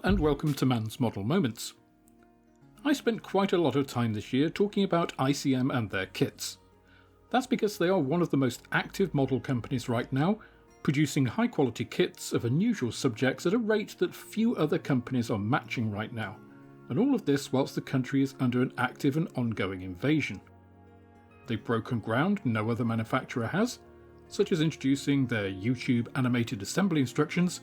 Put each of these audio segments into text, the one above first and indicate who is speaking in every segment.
Speaker 1: and welcome to Man's Model Moments. I spent quite a lot of time this year talking about ICM and their kits. That's because they are one of the most active model companies right now, producing high quality kits of unusual subjects at a rate that few other companies are matching right now, and all of this whilst the country is under an active and ongoing invasion. They've broken ground no other manufacturer has, such as introducing their YouTube animated assembly instructions,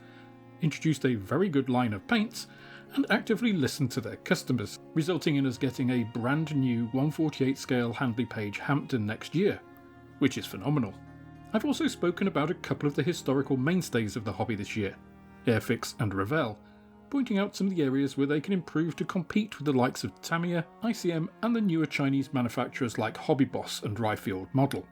Speaker 1: introduced a very good line of paints, and actively listened to their customers, resulting in us getting a brand new 1/48 scale Handley Page Hampton next year, which is phenomenal. I've also spoken about a couple of the historical mainstays of the hobby this year, Airfix and Revell, pointing out some of the areas where they can improve to compete with the likes of Tamiya, ICM and the newer Chinese manufacturers like Hobby Boss and Ryfield Model.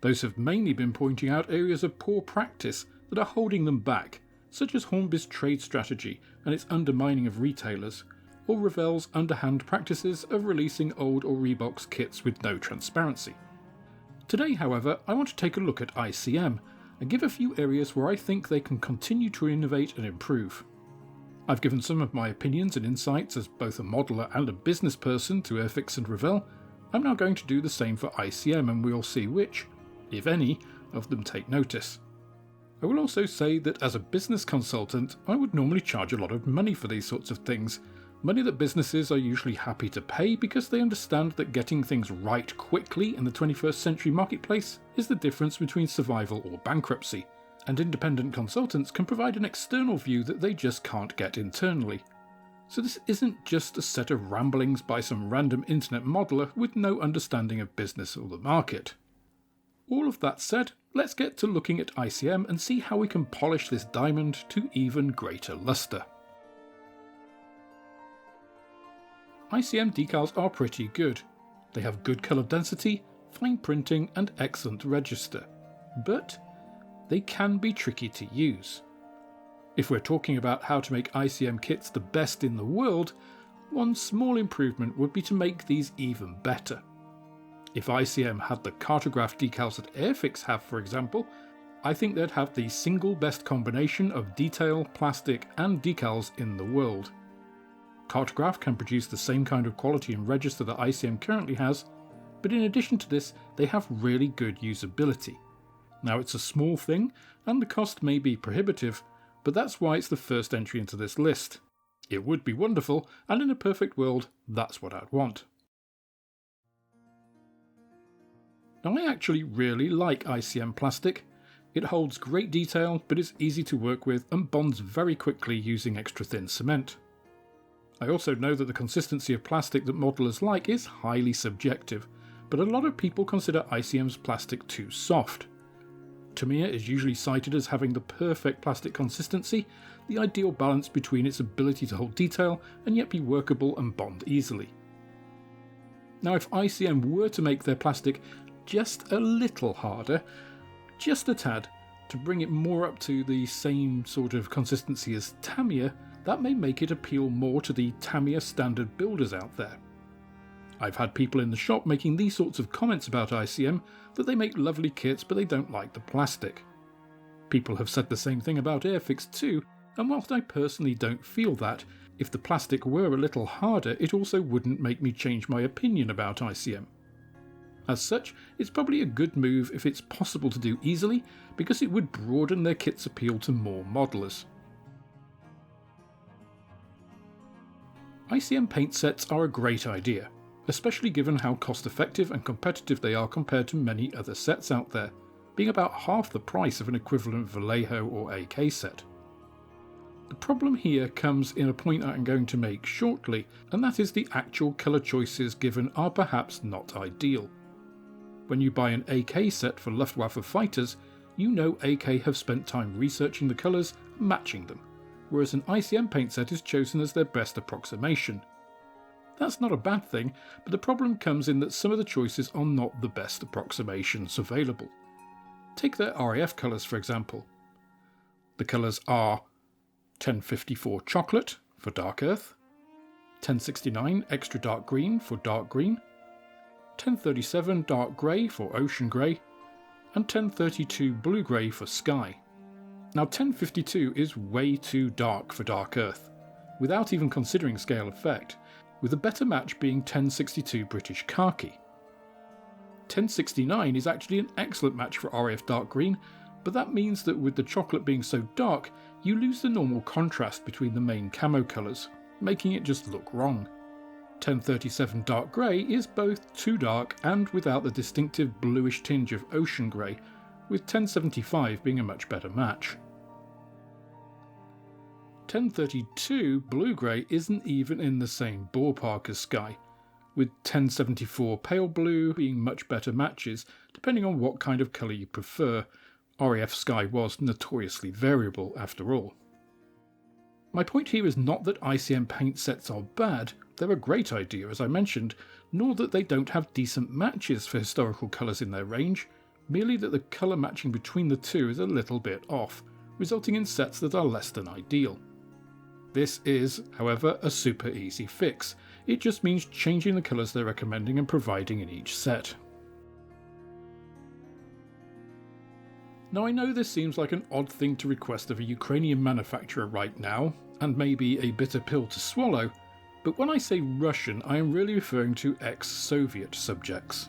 Speaker 1: Those have mainly been pointing out areas of poor practice that are holding them back, such as Hornby's trade strategy and its undermining of retailers, or Revell's underhand practices of releasing old or reboxed kits with no transparency. Today, however, I want to take a look at ICM and give a few areas where I think they can continue to innovate and improve. I've given some of my opinions and insights as both a modeler and a business person to Airfix and Revell. I'm now going to do the same for ICM, and we'll see which, if any, of them take notice. I will also say that as a business consultant, I would normally charge a lot of money for these sorts of things, money that businesses are usually happy to pay because they understand that getting things right quickly in the 21st century marketplace is the difference between survival or bankruptcy, and independent consultants can provide an external view that they just can't get internally. So this isn't just a set of ramblings by some random internet modeler with no understanding of business or the market. All of that said, let's get to looking at ICM and see how we can polish this diamond to even greater luster. ICM decals are pretty good. They have good colour density, fine printing and excellent register, but they can be tricky to use. If we're talking about how to make ICM kits the best in the world, one small improvement would be to make these even better. If ICM had the cartograph decals that Airfix have, for example, I think they'd have the single best combination of detail, plastic and decals in the world. Cartograph can produce the same kind of quality and register that ICM currently has, but in addition to this, they have really good usability. Now it's a small thing, and the cost may be prohibitive, but that's why it's the first entry into this list. It would be wonderful, and in a perfect world, that's what I'd want. Now I actually really like ICM plastic. It holds great detail, but is easy to work with and bonds very quickly using extra thin cement. I also know that the consistency of plastic that modelers like is highly subjective, but a lot of people consider ICM's plastic too soft. Tamiya is usually cited as having the perfect plastic consistency, the ideal balance between its ability to hold detail and yet be workable and bond easily. Now if ICM were to make their plastic just a little harder, just a tad, to bring it more up to the same sort of consistency as Tamiya, that may make it appeal more to the Tamiya standard builders out there. I've had people in the shop making these sorts of comments about ICM, that they make lovely kits but they don't like the plastic. People have said the same thing about Airfix too, and whilst I personally don't feel that, if the plastic were a little harder it also wouldn't make me change my opinion about ICM. As such, it's probably a good move if it's possible to do easily, because it would broaden their kit's appeal to more modelers. ICM paint sets are a great idea, especially given how cost effective and competitive they are compared to many other sets out there, being about half the price of an equivalent Vallejo or AK set. The problem here comes in a point I'm going to make shortly, and that is the actual colour choices given are perhaps not ideal. When you buy an AK set for Luftwaffe fighters, you know AK have spent time researching the colours and matching them, whereas an ICM paint set is chosen as their best approximation. That's not a bad thing, but the problem comes in that some of the choices are not the best approximations available. Take their RAF colours for example. The colours are 1054 Chocolate for Dark Earth, 1069 Extra Dark Green for Dark Green, 1037 Dark Grey for Ocean Grey, and 1032 Blue Grey for Sky. Now 1052 is way too dark for Dark Earth, without even considering scale effect, with a better match being 1062 British Khaki. 1069 is actually an excellent match for RAF dark green, but that means that with the chocolate being so dark, you lose the normal contrast between the main camo colours, making it just look wrong. 1037 dark grey is both too dark and without the distinctive bluish tinge of ocean grey, with 1075 being a much better match. 1032 blue grey isn't even in the same ballpark as Sky, with 1074 pale blue being much better matches depending on what kind of colour you prefer. RAF Sky was notoriously variable after all. My point here is not that ICM paint sets are bad, they're a great idea as I mentioned, nor that they don't have decent matches for historical colours in their range, merely that the colour matching between the two is a little bit off, resulting in sets that are less than ideal. This is, however, a super easy fix. It just means changing the colours they're recommending and providing in each set. Now I know this seems like an odd thing to request of a Ukrainian manufacturer right now, and maybe a bitter pill to swallow, but when I say Russian I am really referring to ex-Soviet subjects.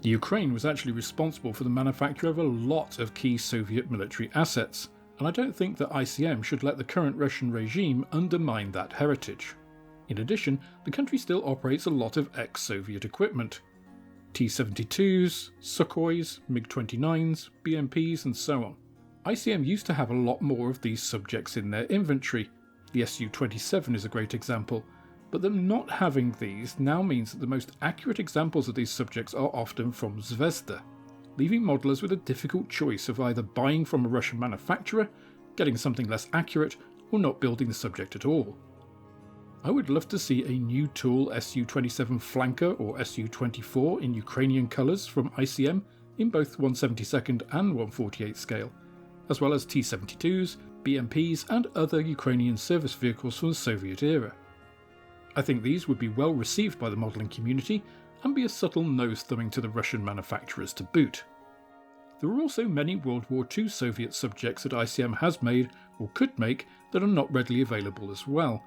Speaker 1: The Ukraine was actually responsible for the manufacture of a lot of key Soviet military assets, and I don't think that ICM should let the current Russian regime undermine that heritage. In addition, the country still operates a lot of ex-Soviet equipment. T-72s, Sukhois, MiG-29s, BMPs and so on. ICM used to have a lot more of these subjects in their inventory. The Su-27 is a great example, but them not having these now means that the most accurate examples of these subjects are often from Zvezda, leaving modelers with a difficult choice of either buying from a Russian manufacturer, getting something less accurate, or not building the subject at all. I would love to see a new tool Su-27 flanker or Su-24 in Ukrainian colours from ICM in both 1/72 and 1/48 scale, as well as T-72s, BMPs and other Ukrainian service vehicles from the Soviet era. I think these would be well received by the modelling community and be a subtle nose-thumbing to the Russian manufacturers to boot. There are also many World War II Soviet subjects that ICM has made or could make that are not readily available as well.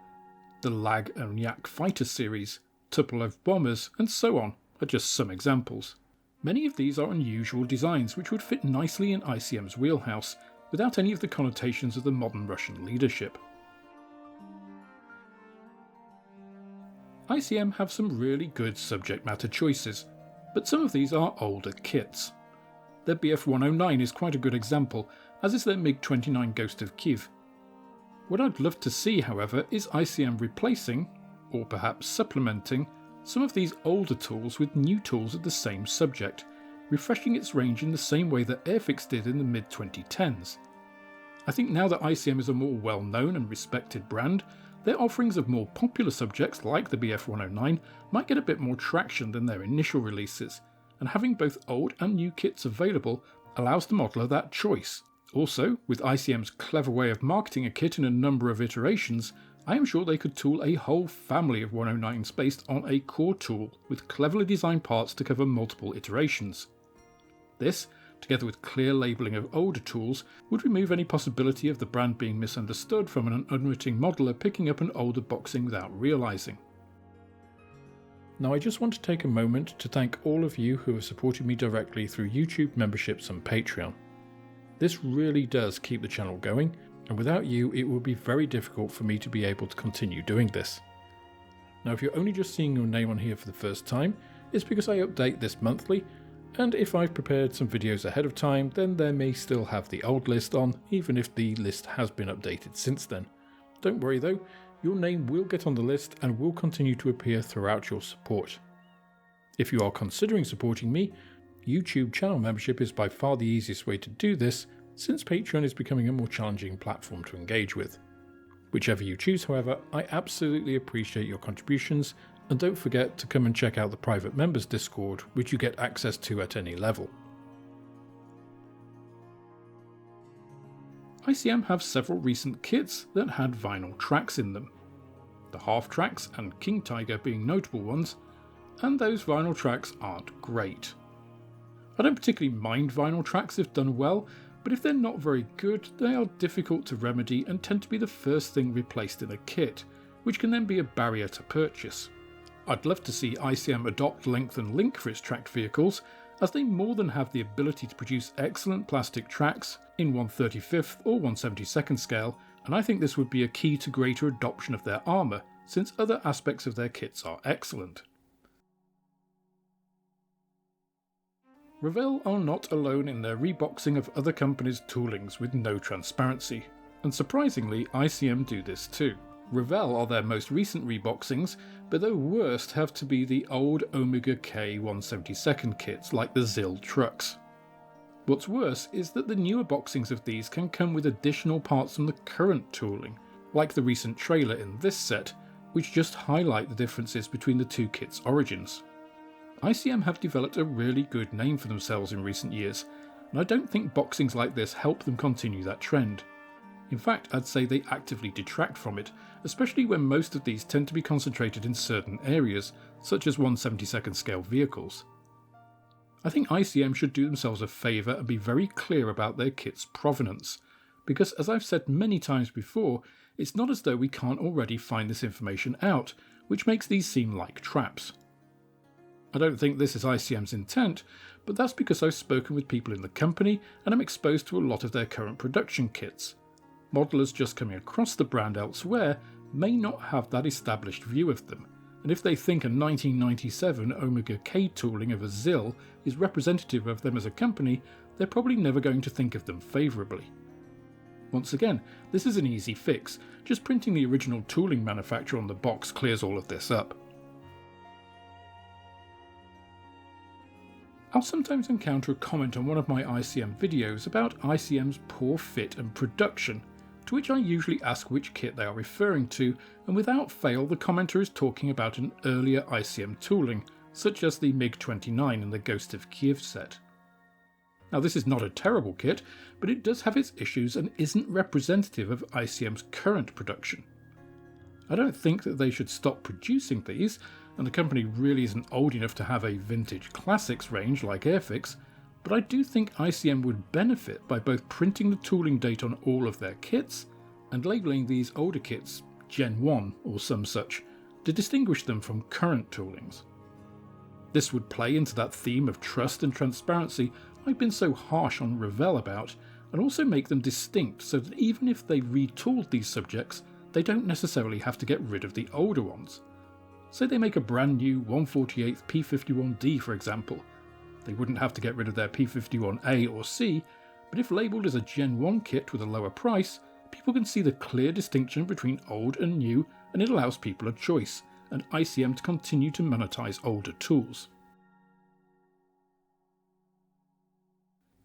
Speaker 1: The Lag and Yak fighter series, Tupolev bombers and so on are just some examples. Many of these are unusual designs which would fit nicely in ICM's wheelhouse without any of the connotations of the modern Russian leadership. ICM have some really good subject matter choices, but some of these are older kits. Their Bf-109 is quite a good example, as is their MiG-29 Ghost of Kiev. What I'd love to see, however, is ICM replacing, or perhaps supplementing, some of these older tools with new tools of the same subject, refreshing its range in the same way that Airfix did in the mid-2010s. I think now that ICM is a more well-known and respected brand, their offerings of more popular subjects like the Bf-109 might get a bit more traction than their initial releases, and having both old and new kits available allows the modeler that choice. Also, with ICM's clever way of marketing a kit in a number of iterations, I am sure they could tool a whole family of 109s based on a core tool with cleverly designed parts to cover multiple iterations. This, together with clear labelling of older tools, would remove any possibility of the brand being misunderstood from an unwitting modeler picking up an older boxing without realising. Now I just want to take a moment to thank all of you who have supported me directly through YouTube memberships and Patreon. This really does keep the channel going, and without you it would be very difficult for me to be able to continue doing this. Now if you're only just seeing your name on here for the first time, it's because I update this monthly, and if I've prepared some videos ahead of time, then there may still have the old list on, even if the list has been updated since then. Don't worry though, your name will get on the list and will continue to appear throughout your support. If you are considering supporting me, YouTube channel membership is by far the easiest way to do this, since Patreon is becoming a more challenging platform to engage with. Whichever you choose, however, I absolutely appreciate your contributions, and don't forget to come and check out the private members Discord, which you get access to at any level. ICM have several recent kits that had vinyl tracks in them. The half tracks and King Tiger being notable ones, and those vinyl tracks aren't great. I don't particularly mind vinyl tracks if done well, but if they're not very good, they are difficult to remedy and tend to be the first thing replaced in a kit, which can then be a barrier to purchase. I'd love to see ICM adopt length and link for its tracked vehicles, as they more than have the ability to produce excellent plastic tracks in 1/35th or 1/72nd scale, and I think this would be a key to greater adoption of their armour, since other aspects of their kits are excellent. Revell are not alone in their reboxing of other companies' toolings with no transparency, and surprisingly ICM do this too. Revell are their most recent reboxings, but their worst have to be the old Omega K 1/72nd kits like the ZIL trucks. What's worse is that the newer boxings of these can come with additional parts from the current tooling, like the recent trailer in this set, which just highlight the differences between the two kits' origins. ICM have developed a really good name for themselves in recent years, and I don't think boxings like this help them continue that trend. In fact, I'd say they actively detract from it, especially when most of these tend to be concentrated in certain areas, such as 1/72nd scale vehicles. I think ICM should do themselves a favour and be very clear about their kit's provenance, because as I've said many times before, it's not as though we can't already find this information out, which makes these seem like traps. I don't think this is ICM's intent, but that's because I've spoken with people in the company and I'm exposed to a lot of their current production kits. Modelers just coming across the brand elsewhere may not have that established view of them, and if they think a 1997 Omega K tooling of a ZIL is representative of them as a company, they're probably never going to think of them favourably. Once again, this is an easy fix, just printing the original tooling manufacturer on the box clears all of this up. I'll sometimes encounter a comment on one of my ICM videos about ICM's poor fit and production, to which I usually ask which kit they are referring to, and without fail the commenter is talking about an earlier ICM tooling, such as the MiG-29 and the Ghost of Kiev set. Now this is not a terrible kit, but it does have its issues and isn't representative of ICM's current production. I don't think that they should stop producing these, and the company really isn't old enough to have a vintage classics range like Airfix, but I do think ICM would benefit by both printing the tooling date on all of their kits and labelling these older kits Gen 1 or some such to distinguish them from current toolings. This would play into that theme of trust and transparency I've been so harsh on Revell about, and also make them distinct so that even if they retooled these subjects, they don't necessarily have to get rid of the older ones. Say they make a brand new 1/48th P51D for example. They wouldn't have to get rid of their P51A or C, but if labelled as a Gen 1 kit with a lower price, people can see the clear distinction between old and new, and it allows people a choice, and ICM to continue to monetize older tools.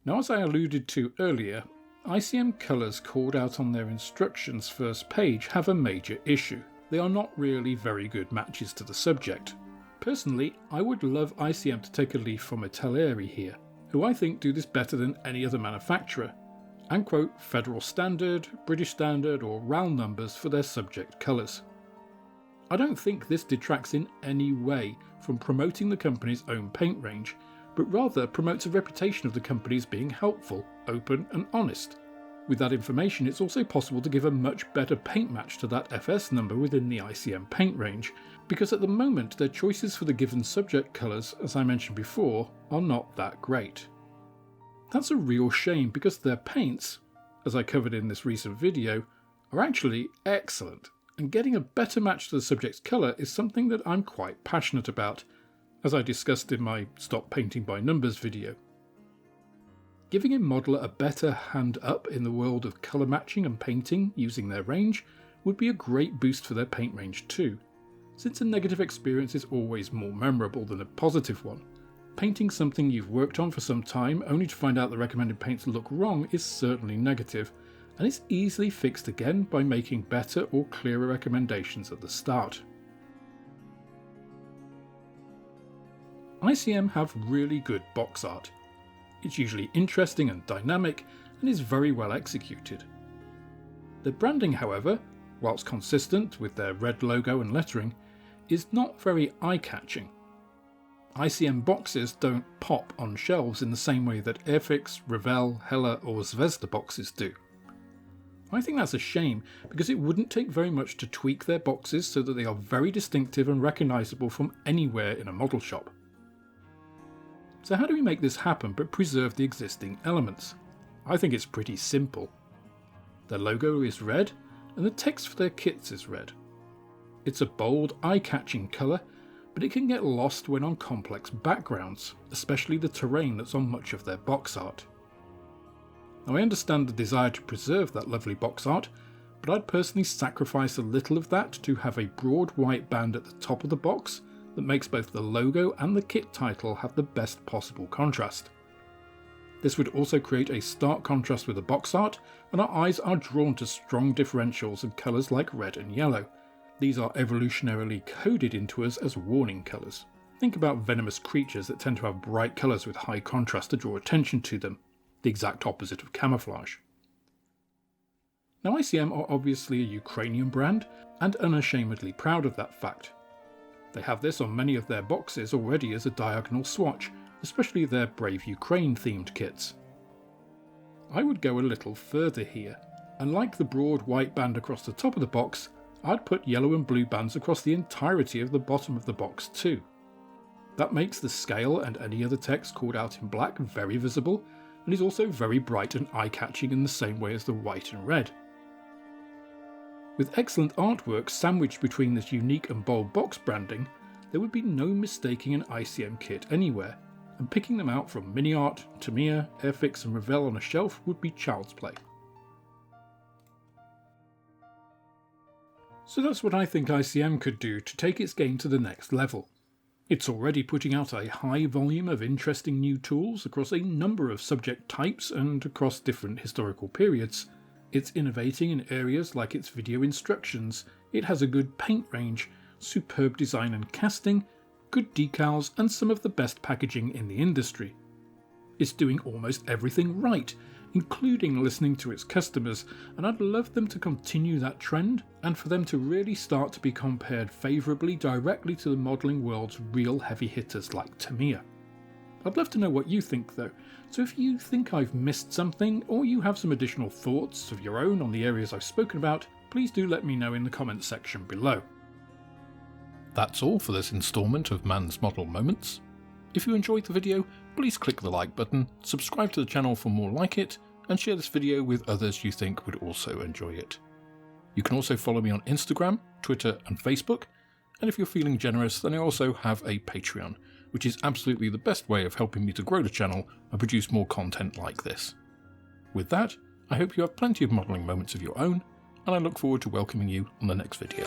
Speaker 1: Now, as I alluded to earlier, ICM colours called out on their instructions first page have a major issue. They are not really very good matches to the subject. Personally, I would love ICM to take a leaf from Italeri here, who I think do this better than any other manufacturer, and quote Federal Standard, British Standard or RAL numbers for their subject colours. I don't think this detracts in any way from promoting the company's own paint range, but rather promotes a reputation of the company as being helpful, open and honest. With that information, it's also possible to give a much better paint match to that FS number within the ICM paint range, because at the moment their choices for the given subject colours, as I mentioned before, are not that great. That's a real shame because their paints, as I covered in this recent video, are actually excellent, and getting a better match to the subject's colour is something that I'm quite passionate about, as I discussed in my Stop Painting by Numbers video. Giving a modeller a better hand up in the world of colour matching and painting using their range would be a great boost for their paint range too, since a negative experience is always more memorable than a positive one. Painting something you've worked on for some time only to find out the recommended paints look wrong is certainly negative, and it's easily fixed again by making better or clearer recommendations at the start. ICM have really good box art. It's usually interesting and dynamic and is very well executed. The branding, however, whilst consistent with their red logo and lettering, is not very eye-catching. ICM boxes don't pop on shelves in the same way that Airfix, Revell, Hella or Zvezda boxes do. I think that's a shame, because it wouldn't take very much to tweak their boxes so that they are very distinctive and recognisable from anywhere in a model shop. So how do we make this happen but preserve the existing elements? I think it's pretty simple. Their logo is red, and the text for their kits is red. It's a bold, eye-catching colour, but it can get lost when on complex backgrounds, especially the terrain that's on much of their box art. Now I understand the desire to preserve that lovely box art, but I'd personally sacrifice a little of that to have a broad white band at the top of the box that makes both the logo and the kit title have the best possible contrast. This would also create a stark contrast with the box art, and our eyes are drawn to strong differentials and colours like red and yellow. These are evolutionarily coded into us as warning colours. Think about venomous creatures that tend to have bright colours with high contrast to draw attention to them, the exact opposite of camouflage. Now ICM are obviously a Ukrainian brand, and unashamedly proud of that fact. They have this on many of their boxes already as a diagonal swatch, especially their Brave Ukraine themed kits. I would go a little further here, and like the broad white band across the top of the box, I'd put yellow and blue bands across the entirety of the bottom of the box too. That makes the scale and any other text called out in black very visible, and is also very bright and eye-catching in the same way as the white and red. With excellent artwork sandwiched between this unique and bold box branding, there would be no mistaking an ICM kit anywhere, and picking them out from MiniArt, Tamiya, Airfix and Revell on a shelf would be child's play. So that's what I think ICM could do to take its game to the next level. It's already putting out a high volume of interesting new tools across a number of subject types and across different historical periods. It's innovating in areas like its video instructions, it has a good paint range, superb design and casting, good decals and some of the best packaging in the industry. It's doing almost everything right, including listening to its customers, and I'd love them to continue that trend and for them to really start to be compared favourably directly to the modelling world's real heavy hitters like Tamiya. I'd love to know what you think though, so if you think I've missed something or you have some additional thoughts of your own on the areas I've spoken about, please do let me know in the comments section below. That's all for this instalment of Man's Model Moments. If you enjoyed the video, please click the like button, subscribe to the channel for more like it, and share this video with others you think would also enjoy it. You can also follow me on Instagram, Twitter and Facebook, and if you're feeling generous then I also have a Patreon, which is absolutely the best way of helping me to grow the channel and produce more content like this. With that, I hope you have plenty of modelling moments of your own, and I look forward to welcoming you on the next video.